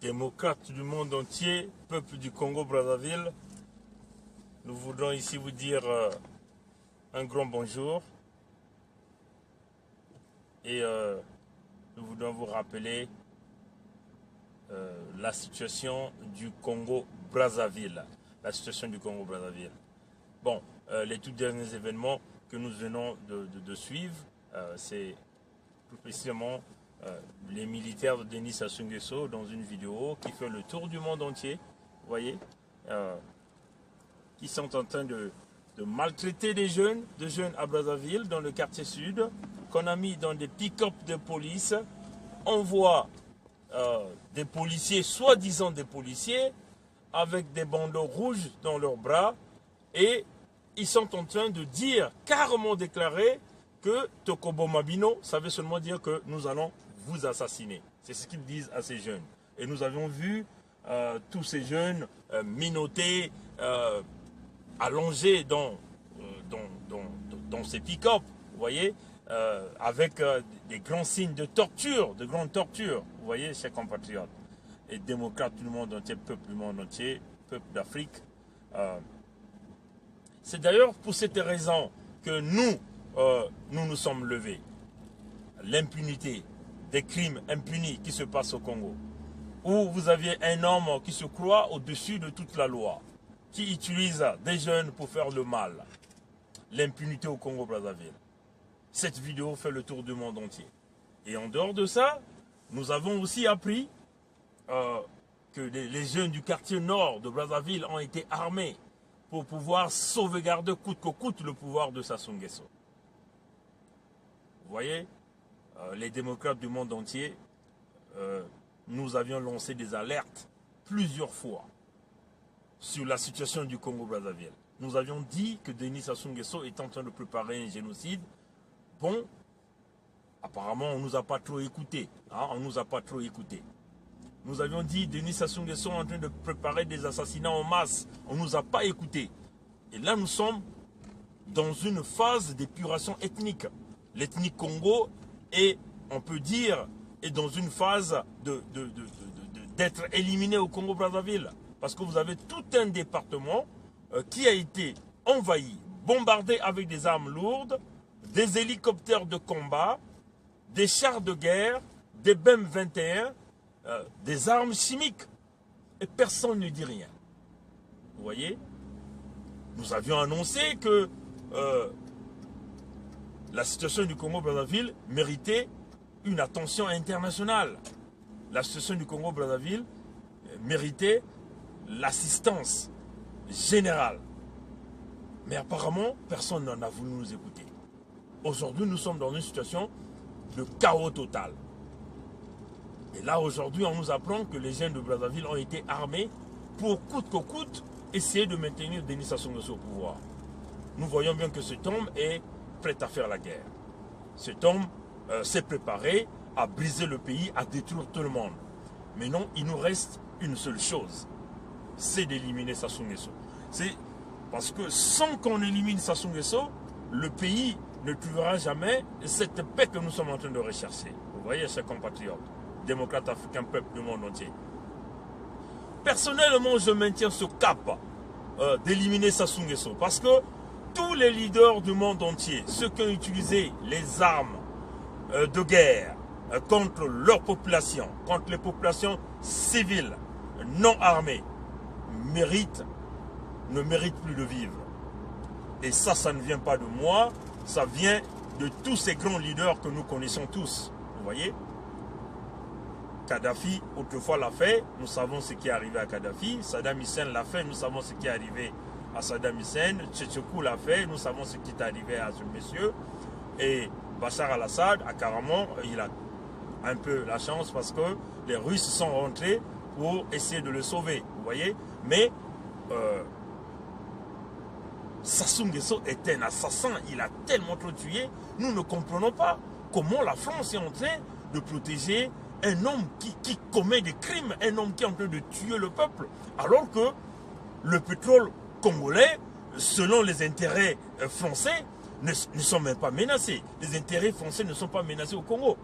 Démocrates du monde entier, peuple du Congo-Brazzaville, nous voudrons ici vous dire un grand bonjour et nous voudrons vous rappeler la situation du Congo-Brazzaville. La situation du Congo-Brazzaville. Bon, les tout derniers événements que nous venons de suivre, c'est plus précisément les militaires de Denis Sassou Nguesso dans une vidéo qui fait le tour du monde entier, vous voyez, qui sont en train de maltraiter des jeunes à Brazzaville, dans le quartier sud, qu'on a mis dans des pick-up de police. On voit des policiers, soi-disant des policiers, avec des bandeaux rouges dans leurs bras, et ils sont en train de dire, carrément déclarer, que Tokobo Mabino, ça veut seulement dire que nous allons vous assassiner. C'est ce qu'ils disent à ces jeunes. Et nous avions vu tous ces jeunes minautés, allongés dans ces pick-up, vous voyez, avec des grands signes de torture, de grandes tortures, vous voyez, chers compatriotes. Et démocrates du monde entier, peuple du monde entier, peuple d'Afrique. C'est d'ailleurs pour cette raison que nous nous sommes levés. L'impunité des crimes impunis qui se passent au Congo, où vous aviez un homme qui se croit au-dessus de toute la loi, qui utilise des jeunes pour faire le mal. L'impunité au Congo-Brazzaville. Cette vidéo fait le tour du monde entier. Et en dehors de ça, nous avons aussi appris que les jeunes du quartier nord de Brazzaville ont été armés pour pouvoir sauvegarder coûte que coûte le pouvoir de Sassou Nguesso. Vous voyez, les démocrates du monde entier, nous avions lancé des alertes plusieurs fois sur la situation du Congo-Brazzaville. Nous avions dit que Denis Sassou Nguesso est en train de préparer un génocide. Bon, apparemment, on ne nous a pas trop écoutés. Hein, on ne nous a pas trop écoutés. Nous avions dit que Denis Sassou Nguesso est en train de préparer des assassinats en masse. On ne nous a pas écoutés. Et là, nous sommes dans une phase d'épuration ethnique. L'ethnie Congo est, on peut dire, est dans une phase d'être éliminé au Congo-Brazzaville. Parce que vous avez tout un département qui a été envahi, bombardé avec des armes lourdes, des hélicoptères de combat, des chars de guerre, des BEM 21, des armes chimiques. Et personne ne dit rien. Vous voyez? Nous avions annoncé que la situation du Congo-Brazzaville méritait une attention internationale. La situation du Congo-Brazzaville méritait l'assistance générale. Mais apparemment, personne n'en a voulu nous écouter. Aujourd'hui, nous sommes dans une situation de chaos total. Et là, aujourd'hui, on nous apprend que les jeunes de Brazzaville ont été armés pour coûte que coûte essayer de maintenir Denis Sassou Nguesso au pouvoir. Nous voyons bien que cet homme est prêt à faire la guerre. Cet homme s'est préparé à briser le pays, à détruire tout le monde. Mais non, il nous reste une seule chose, c'est d'éliminer Sassou Nguesso. C'est parce que sans qu'on élimine Sassou Nguesso, le pays ne trouvera jamais cette paix que nous sommes en train de rechercher. Vous voyez, chers compatriotes, démocrates africains, peuple du monde entier. Personnellement, je maintiens ce cap d'éliminer Sassou Nguesso parce que tous les leaders du monde entier, ceux qui ont utilisé les armes de guerre contre leur population, contre les populations civiles non armées, ne méritent plus de vivre. Et ça ne vient pas de moi, ça vient de tous ces grands leaders que nous connaissons tous. Vous voyez? Kadhafi, autrefois, l'a fait, nous savons ce qui est arrivé à Kadhafi. Saddam Hussein l'a fait, nous savons ce qui est arrivé à Saddam Hussein. Tchétchekou l'a fait, nous savons ce qui est arrivé à ce monsieur. Et Bachar al-Assad, carrément, il a un peu la chance parce que les Russes sont rentrés pour essayer de le sauver. Vous voyez? Mais Sassou Nguesso est un assassin, il a tellement trop tué. Nous ne comprenons pas comment la France est en train de protéger un homme qui commet des crimes, un homme qui est en train de tuer le peuple, alors que le pétrole congolais, selon les intérêts français, ne sont même pas menacés. Les intérêts français ne sont pas menacés au Congo.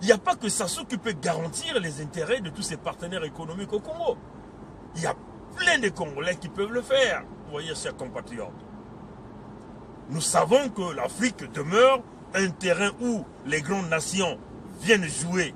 il n'y a pas que Sassou qui peut garantir les intérêts de tous ses partenaires économiques au Congo. Il y a plein de Congolais qui peuvent le faire. Vous voyez, chers compatriotes. Nous savons que l'Afrique demeure un terrain où les grandes nations viennent jouer,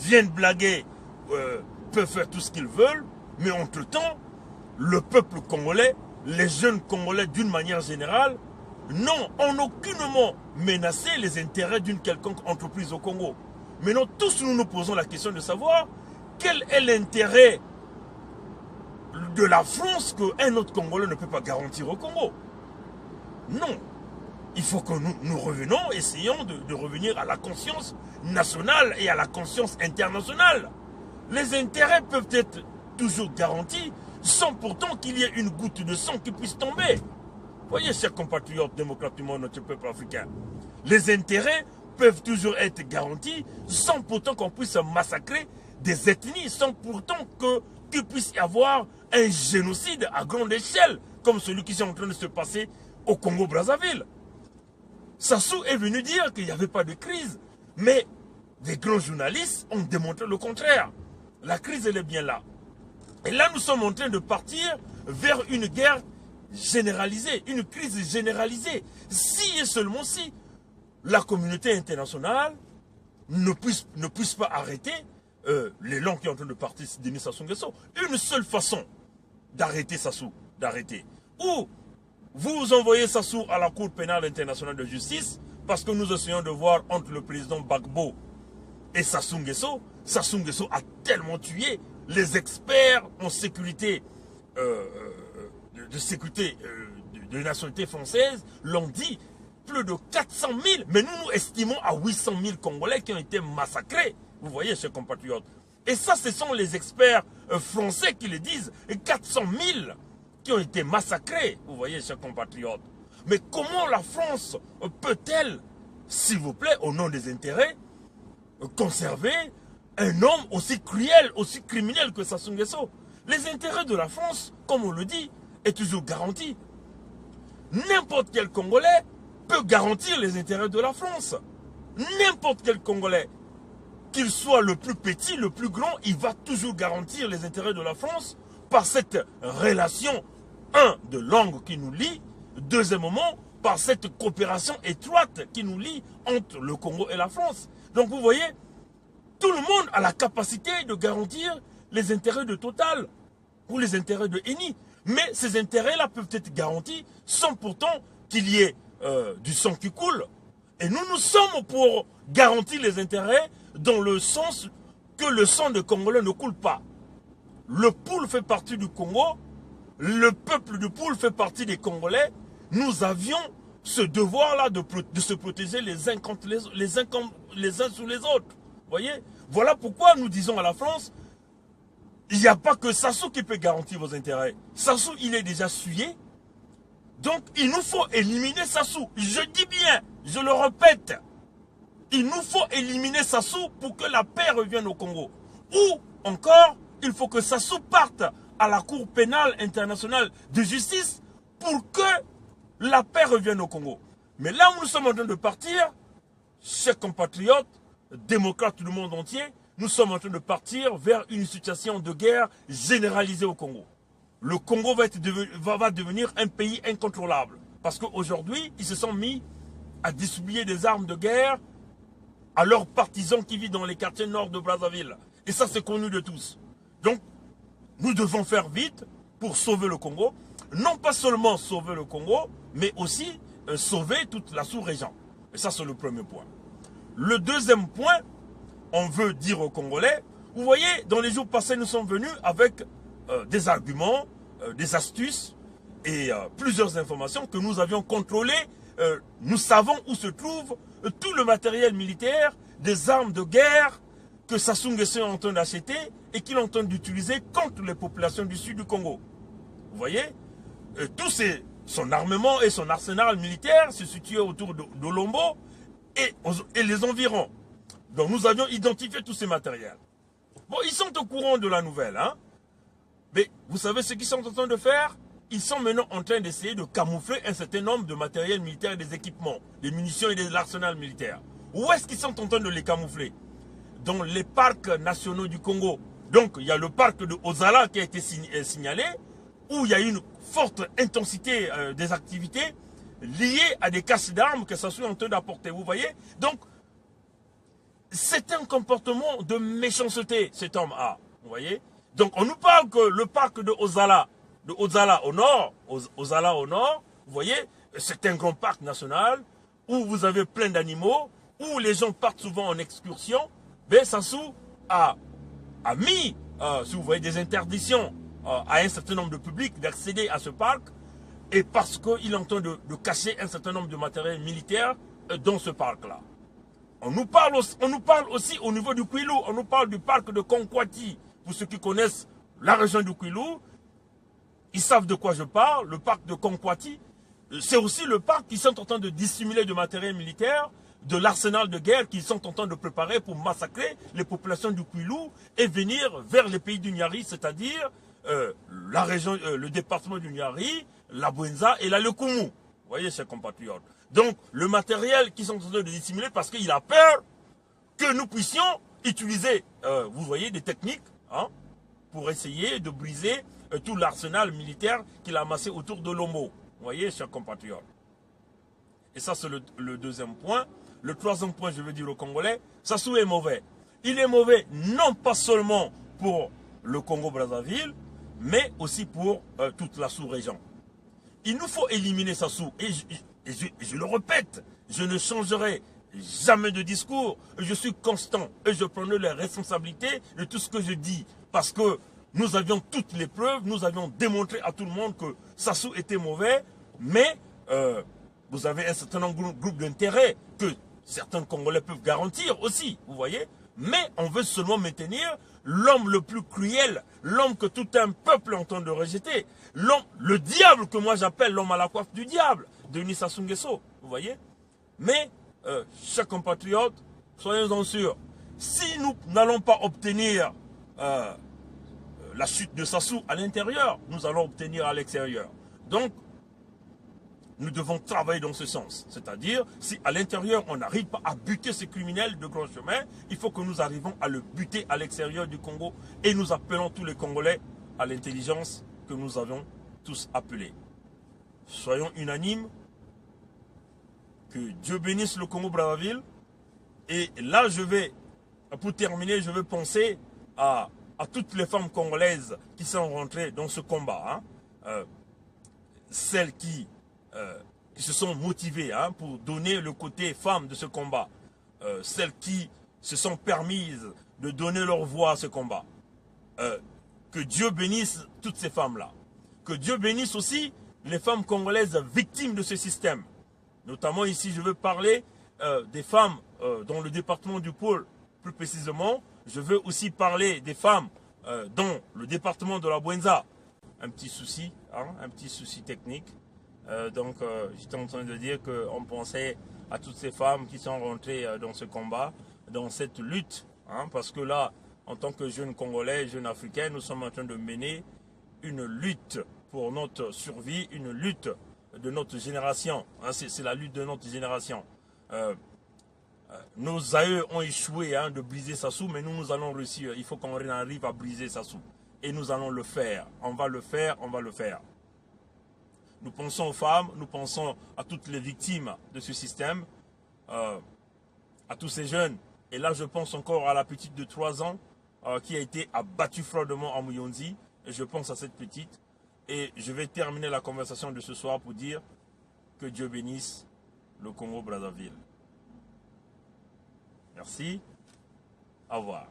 viennent blaguer, peuvent faire tout ce qu'ils veulent, mais entre-temps, le peuple congolais, les jeunes Congolais d'une manière générale, n'ont en aucunement menacé les intérêts d'une quelconque entreprise au Congo. Maintenant, tous nous nous posons la question de savoir quel est l'intérêt de la France qu'un autre Congolais ne peut pas garantir au Congo. Non. Il faut que nous revenions, essayons de revenir à la conscience nationale et à la conscience internationale. Les intérêts peuvent être toujours garantis sans pourtant qu'il y ait une goutte de sang qui puisse tomber. Voyez, chers compatriotes démocrates du monde, notre peuple africain, les intérêts peuvent toujours être garantis sans pourtant qu'on puisse massacrer des ethnies, sans pourtant qu'il puisse y avoir un génocide à grande échelle, comme celui qui est en train de se passer au Congo-Brazzaville. Sassou est venu dire qu'il n'y avait pas de crise, mais des grands journalistes ont démontré le contraire. La crise, elle est bien là. Et là, nous sommes en train de partir vers une guerre généralisée, une crise généralisée. Si et seulement si la communauté internationale ne puisse pas arrêter l'élan qui est en train de partir de Denis Sassou Nguesso. Une seule façon d'arrêter Sassou, d'arrêter. Ou vous envoyez Sassou à la Cour pénale internationale de justice parce que nous essayons de voir entre le président Gbagbo et Sassou Nguesso. Sassou Nguesso a tellement tué les experts en sécurité de nationalité française l'ont dit, plus de 400 000, mais nous estimons à 800 000 Congolais qui ont été massacrés. Vous voyez, chers compatriotes. Et ça, ce sont les experts français qui le disent. Et 400 000 qui ont été massacrés. Vous voyez, chers compatriotes. Mais comment la France peut-elle, s'il vous plaît, au nom des intérêts, conserver un homme aussi cruel, aussi criminel que Sassou Nguesso? Les intérêts de la France, comme on le dit, est toujours garanti. N'importe quel Congolais peut garantir les intérêts de la France. N'importe quel Congolais, qu'il soit le plus petit, le plus grand, il va toujours garantir les intérêts de la France par cette relation, de langue qui nous lie, deuxièmement, par cette coopération étroite qui nous lie entre le Congo et la France. Donc vous voyez, tout le monde a la capacité de garantir les intérêts de Total ou les intérêts de Eni. Mais ces intérêts-là peuvent être garantis sans pourtant qu'il y ait du sang qui coule. Et nous sommes pour garantir les intérêts dans le sens que le sang des Congolais ne coule pas. Le Poul fait partie du Congo, le peuple du Poul fait partie des Congolais. Nous avions ce devoir-là de se protéger les uns contre les uns sur les autres. Voyez? Voilà pourquoi nous disons à la France, il n'y a pas que Sassou qui peut garantir vos intérêts. Sassou, il est déjà souillé. Donc, il nous faut éliminer Sassou. Je dis bien, je le répète. Il nous faut éliminer Sassou pour que la paix revienne au Congo. Ou encore, il faut que Sassou parte à la Cour pénale internationale de justice pour que la paix revienne au Congo. Mais là où nous sommes en train de partir, chers compatriotes, démocrates du monde entier, nous sommes en train de partir vers une situation de guerre généralisée au Congo. Le Congo va devenir un pays incontrôlable. Parce qu'aujourd'hui, ils se sont mis à distribuer des armes de guerre à leurs partisans qui vivent dans les quartiers nord de Brazzaville. Et ça, c'est connu de tous. Donc, nous devons faire vite pour sauver le Congo. Non pas seulement sauver le Congo, mais aussi sauver toute la sous-région. Et ça, c'est le premier point. Le deuxième point, on veut dire aux Congolais, vous voyez, dans les jours passés, nous sommes venus avec des arguments, des astuces et plusieurs informations que nous avions contrôlées. Nous savons où se trouve tout le matériel militaire, des armes de guerre que Sassou Nguesso est en train d'acheter et qu'il est en train d'utiliser contre les populations du sud du Congo. Vous voyez, son armement et son arsenal militaire se situaient autour de Lombo et les environs. Donc nous avions identifié tous ces matériels. Bon, ils sont au courant de la nouvelle, hein. Mais vous savez ce qu'ils sont en train de faire? Ils sont maintenant en train d'essayer de camoufler un certain nombre de matériel militaire et des équipements, des munitions et de l'arsenal militaire. Où est-ce qu'ils sont en train de les camoufler? Dans les parcs nationaux du Congo. Donc, il y a le parc de Ozala qui a été signalé, où il y a une forte intensité des activités liées à des casses d'armes que ça soit en train d'apporter. Vous voyez? Donc, c'est un comportement de méchanceté, cet homme a. Vous voyez? Donc, on nous parle que le parc de Ozala au nord, Ozala au nord, vous voyez, c'est un grand parc national où vous avez plein d'animaux, où les gens partent souvent en excursion. Ben, Sassou a mis, si vous voyez, des interdictions à un certain nombre de publics d'accéder à ce parc, et parce qu'il est en train de cacher un certain nombre de matériel militaire dans ce parc-là. On nous parle aussi au niveau du Kwilu, on nous parle du parc de Konkwati. Pour ceux qui connaissent la région du Kwilu, ils savent de quoi je parle. Le parc de Konkwati, c'est aussi le parc qui sont en train de dissimuler du matériel militaire, de l'arsenal de guerre qu'ils sont en train de préparer pour massacrer les populations du Kwilu et venir vers les pays du Nyari, c'est-à-dire la région, le département du Nyari, la Bwenza et la Lekumu. Vous voyez, chers compatriotes. Donc, le matériel qu'ils sont en train de dissimuler parce qu'il a peur que nous puissions utiliser, vous voyez, des techniques hein, pour essayer de briser tout l'arsenal militaire qu'il a amassé autour de Lombo. Vous voyez, chers compatriotes. Et ça, c'est le deuxième point. Le troisième point, je veux dire aux Congolais, Sassou est mauvais. Il est mauvais non pas seulement pour le Congo-Brazzaville, mais aussi pour toute la sous-région. Il nous faut éliminer Sassou. Et je le répète, je ne changerai jamais de discours. Je suis constant et je prendrai les responsabilités de tout ce que je dis. Parce que nous avions toutes les preuves, nous avions démontré à tout le monde que Sassou était mauvais, mais vous avez un certain nombre de groupes d'intérêt que certains Congolais peuvent garantir aussi, vous voyez. Mais on veut seulement maintenir l'homme le plus cruel, l'homme que tout un peuple est en train de rejeter, l'homme, le diable que moi j'appelle l'homme à la coiffe du diable, Denis Sassou Nguesso, vous voyez. Mais, chers compatriotes, soyons-en sûrs, si nous n'allons pas obtenir la chute de Sassou à l'intérieur, nous allons obtenir à l'extérieur. Donc, nous devons travailler dans ce sens. C'est-à-dire, si à l'intérieur, on n'arrive pas à buter ces criminels de grand chemin, il faut que nous arrivions à le buter à l'extérieur du Congo. Et nous appelons tous les Congolais à l'intelligence que nous avons tous appelée. Soyons unanimes. Que Dieu bénisse le Congo-Brazzaville. Et là, pour terminer, je vais penser à toutes les femmes congolaises qui sont rentrées dans ce combat. Hein. Celles qui se sont motivées hein, pour donner le côté femme de ce combat. Celles qui se sont permises de donner leur voix à ce combat. Que Dieu bénisse toutes ces femmes-là. Que Dieu bénisse aussi les femmes congolaises victimes de ce système. Notamment ici, je veux parler des femmes dans le département du Pôle. Plus précisément, je veux aussi parler des femmes dans le département de la Bwenza. Un petit souci, hein, un petit souci technique. Donc, j'étais en train de dire qu'on pensait à toutes ces femmes qui sont rentrées dans ce combat, dans cette lutte. Hein, parce que là, en tant que jeunes Congolais, jeunes Africains, nous sommes en train de mener une lutte pour notre survie, une lutte de notre génération. Hein, c'est la lutte de notre génération. Nos aïeux ont échoué hein, de briser Sassou, mais nous allons réussir. Il faut qu'on arrive à briser Sassou. Et nous allons le faire. On va le faire, on va le faire. Nous pensons aux femmes, nous pensons à toutes les victimes de ce système, à tous ces jeunes. Et là, je pense encore à la petite de 3 ans qui a été abattue froidement à Muyonzi. Et je pense à cette petite. Et je vais terminer la conversation de ce soir pour dire que Dieu bénisse le Congo-Brazzaville. Merci. Au revoir.